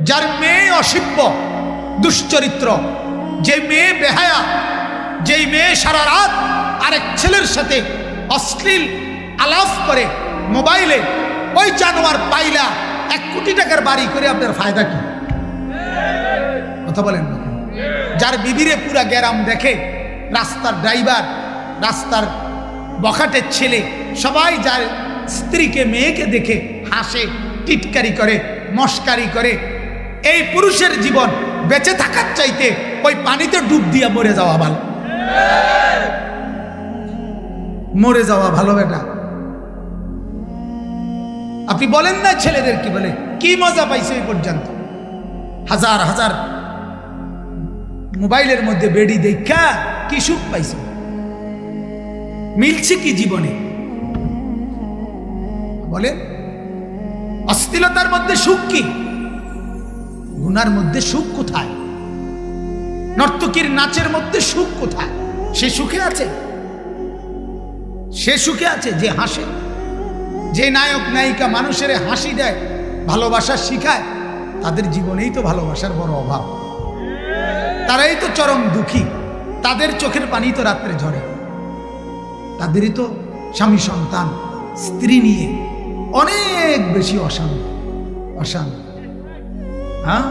যার মেয়ে অসভ্য দুশ্চরিত্র, যে মেয়ে বেহায়া, যেই মেয়ে সারা রাত আরেক ছেলের সাথে অশ্লীল আলাপ করে মোবাইলে, ওই জানোয়ার পাইলা 1 কোটি টাকার বাড়ি করে আপনার ফায়দা কি? কথা বলেন না। যার বিবিরে পুরা গ্যারাম দেখে, রাস্তার ড্রাইভার, রাস্তার বখাটের ছেলে, সবাই যার স্ত্রীকে মেয়েকে দেখে হাসে, টিটকারি করে, মস্কারি করে, এই পুরুষের জীবন বেঁচে থাকার চাইতে ওই পানিতে ডুব দিয়া মরে যাওয়া ভালো। মরে যাওয়া ভালো বেটা। আপনি বলেন না ছেলেদের কি বলে, কি মজা পাইছে এই পর্যন্ত? হাজার হাজার মোবাইলের মধ্যে বেডি দেখা কি সুখ পাইছে? মিলছে কি জীবনে বলেন? অশ্লীলতার মধ্যে সুখ কি? গুনার মধ্যে সুখ কোথায়? নর্তকীর নাচের মধ্যে সুখ কোথায়? সে সুখে আছে? সে সুখে আছে যে হাসে, যে নায়ক নায়িকা মানুষের হাসি দেয়, ভালোবাসা শিখায়, তাদের জীবনেই তো ভালোবাসার বড় অভাব। তারাই তো চরম দুঃখী, তাদের চোখের পানি তো রাত্রে ঝরে, তাদেরই তো স্বামী সন্তান স্ত্রী নিয়ে অনেক বেশি অশান্তি। হ্যাঁ,